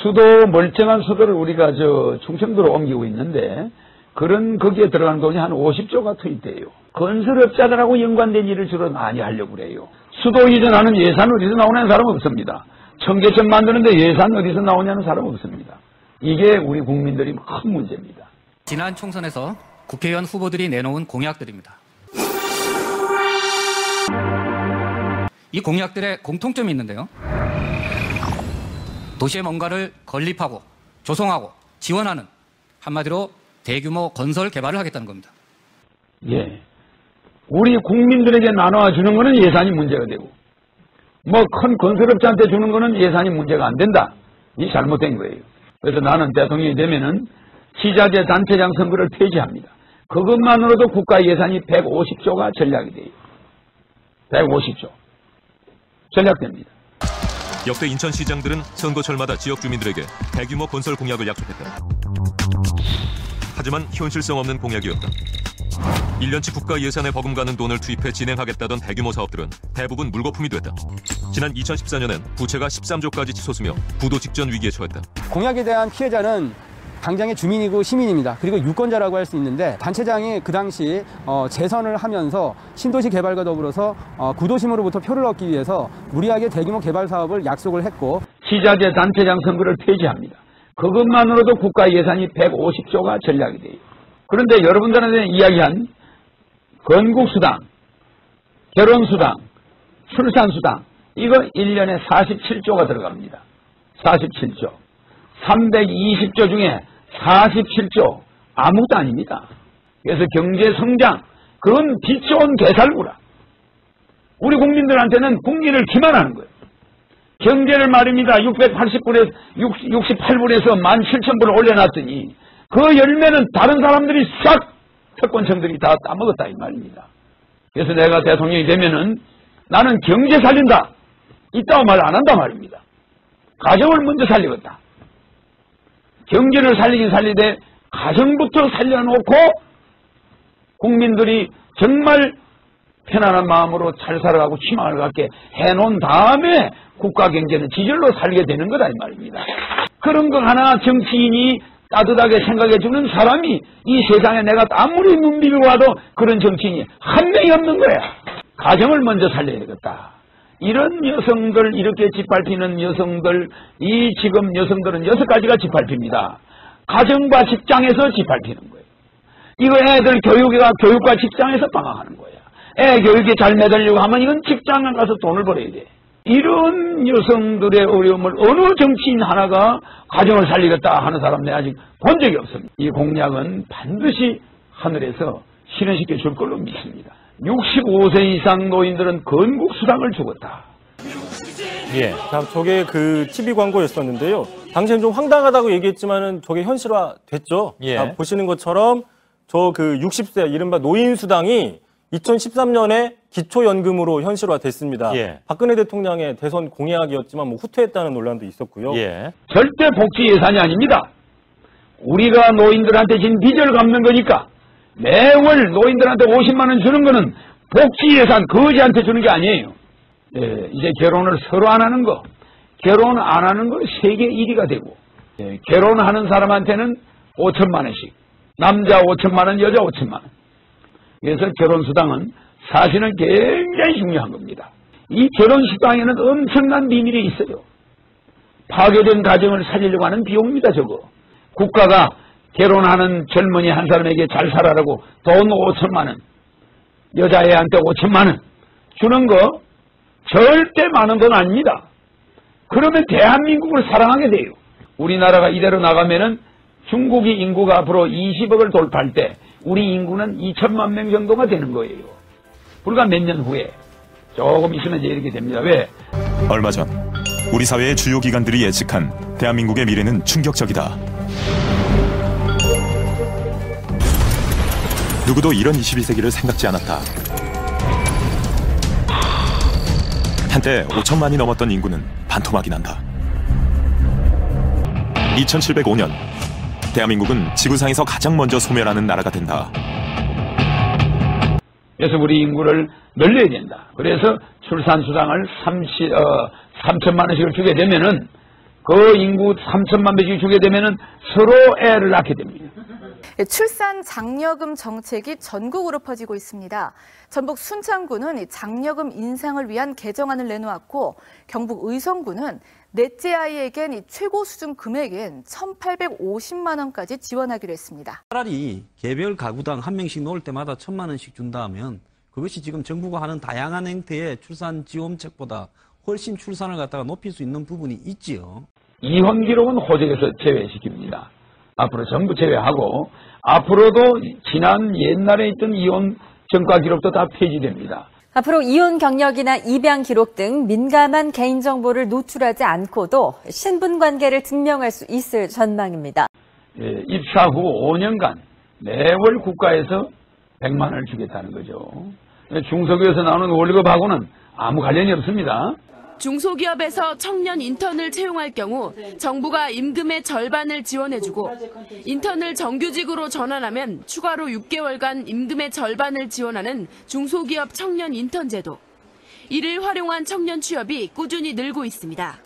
수도, 멀쩡한 수도를 우리가 충청도로 옮기고 있는데, 거기에 들어간 돈이 한 50조가 투입돼요. 건설업자들하고 연관된 일을 주로 많이 하려고 그래요. 수도 이전하는 예산 어디서 나오냐는 사람 없습니다. 청계천 만드는데 예산 어디서 나오냐는 사람 없습니다. 이게 우리 국민들이 큰 문제입니다. 지난 총선에서 국회의원 후보들이 내놓은 공약들입니다. 이 공약들의 공통점이 있는데요. 도시에 뭔가를 건립하고 조성하고 지원하는, 한마디로 대규모 건설 개발을 하겠다는 겁니다. 예. 우리 국민들에게 나눠주는 거는 예산이 문제가 되고, 큰 건설업자한테 주는 거는 예산이 문제가 안 된다. 이 잘못된 거예요. 그래서 나는 대통령이 되면은 지자체 단체장 선거를 폐지합니다. 그것만으로도 국가 예산이 150조가 전략이 돼요. 150조. 전략됩니다. 역대 인천시장들은 선거철마다 지역 주민들에게 대규모 건설 공약을 약속했다. 하지만 현실성 없는 공약이었다. 1년치 국가 예산에 버금가는 돈을 투입해 진행하겠다던 대규모 사업들은 대부분 물거품이 됐다. 지난 2014년엔 부채가 13조까지 치솟으며 부도 직전 위기에 처했다. 공약에 대한 피해자는 당장의 주민이고 시민입니다. 그리고 유권자라고 할 수 있는데, 단체장이 그 당시 재선을 하면서 신도시 개발과 더불어서 구도심으로부터 표를 얻기 위해서 무리하게 대규모 개발 사업을 약속을 했고, 지자체 단체장 선거를 폐지합니다. 그것만으로도 국가 예산이 150조가 전략이 돼요. 그런데 여러분들한테 이야기한 건국수당, 결혼수당, 출산수당, 이거 1년에 47조가 들어갑니다. 47조. 320조 중에 47조 아무것도 아닙니다. 그래서 경제성장, 그건 빚 좋은 개살구라. 우리 국민들한테는 국리를 기만하는 거예요. 경제를 말입니다. 688불에서 17,000불을 올려놨더니 그 열매는 다른 사람들이 싹 특권층들이 다 따먹었다 이 말입니다. 그래서 내가 대통령이 되면은 나는 경제 살린다. 이따고 말 안 한다 말입니다. 가정을 먼저 살리겠다. 경제를 살리긴 살리되 가정부터 살려놓고 국민들이 정말 편안한 마음으로 잘 살아가고 희망을 갖게 해놓은 다음에 국가 경제는 지절로 살게 되는 거다 이 말입니다. 그런 거 하나 정치인이 따뜻하게 생각해주는 사람이 이 세상에 내가 아무리 눈 비비고 와도 그런 정치인이 한 명이 없는 거야. 가정을 먼저 살려야 되겠다. 이런 여성들, 이렇게 짓밟히는 여성들, 이 지금 여성들은 6가지가 짓밟힙니다. 가정과 직장에서 짓밟히는 거예요. 이거 애들 교육과 직장에서 방황하는 거야. 애 교육에 잘 매달려고 하면 이건 직장에 가서 돈을 벌어야 돼. 이런 여성들의 어려움을 어느 정치인 하나가 가정을 살리겠다 하는 사람 내가 아직 본 적이 없습니다. 이 공약은 반드시 하늘에서 실현시켜 줄 걸로 믿습니다. 65세 이상 노인들은 건국수당을 주겠다. 예, 저게 그 TV 광고였었는데요. 당시엔 좀 황당하다고 얘기했지만은 저게 현실화 됐죠. 예. 보시는 것처럼 저 그 60세 이른바 노인수당이 2013년에 기초연금으로 현실화 됐습니다. 예. 박근혜 대통령의 대선 공약이었지만 후퇴했다는 논란도 있었고요. 예. 절대 복지 예산이 아닙니다. 우리가 노인들한테 진 빚을 갚는 거니까 매월 노인들한테 50만 원 주는 거는 복지 예산 거지한테 주는 게 아니에요. 예, 이제 결혼을 서로 안 하는 거, 결혼 안 하는 거 세계 1위가 되고, 예, 결혼하는 사람한테는 5천만 원씩, 남자 5천만 원, 여자 5천만 원. 그래서 결혼수당은 사실은 굉장히 중요한 겁니다. 이 결혼수당에는 엄청난 비밀이 있어요. 파괴된 가정을 살리려고 하는 비용입니다, 저거. 국가가 결혼하는 젊은이 한 사람에게 잘 살아라고 돈 5천만 원, 여자애한테 5천만 원 주는 거 절대 많은 돈 아닙니다. 그러면 대한민국을 사랑하게 돼요. 우리나라가 이대로 나가면은 중국이 인구가 앞으로 20억을 돌파할 때 우리 인구는 2천만 명 정도가 되는 거예요. 불과 몇 년 후에 조금 있으면 이제 이렇게 됩니다. 왜? 얼마 전 우리 사회의 주요 기관들이 예측한 대한민국의 미래는 충격적이다. 누구도 이런 21세기를 생각지 않았다. 한때 5천만이 넘었던 인구는 반토막이 난다. 2705년 대한민국은 지구상에서 가장 먼저 소멸하는 나라가 된다. 그래서 우리 인구를 늘려야 된다. 그래서 출산수당을 3천만 원씩을 주게 되면은 그 인구 3천만 명씩 주게 되면은 서로 애를 낳게 됩니다. 출산 장려금 정책이 전국으로 퍼지고 있습니다. 전북 순창구는 장려금 인상을 위한 개정안을 내놓았고 경북 의성구는 넷째 아이에겐 최고 수준 금액인 1,850만 원까지 지원하기로 했습니다. 차라리 개별 가구당 한 명씩 놓을 때마다 1,000만 원씩 준다면 그것이 지금 정부가 하는 다양한 형태의 출산 지원책보다 훨씬 출산을 갖다가 높일 수 있는 부분이 있지요. 이혼 기록은 호적에서 제외시킵니다. 앞으로 전부 제외하고 앞으로도 지난 옛날에 있던 이혼 전과 기록도 다 폐지됩니다. 앞으로 이혼 경력이나 입양 기록 등 민감한 개인정보를 노출하지 않고도 신분관계를 증명할 수 있을 전망입니다. 입사 후 5년간 매월 국가에서 100만 원을 주겠다는 거죠. 중소기업에서 나오는 월급하고는 아무 관련이 없습니다. 중소기업에서 청년 인턴을 채용할 경우 정부가 임금의 절반을 지원해주고 인턴을 정규직으로 전환하면 추가로 6개월간 임금의 절반을 지원하는 중소기업 청년 인턴 제도. 이를 활용한 청년 취업이 꾸준히 늘고 있습니다.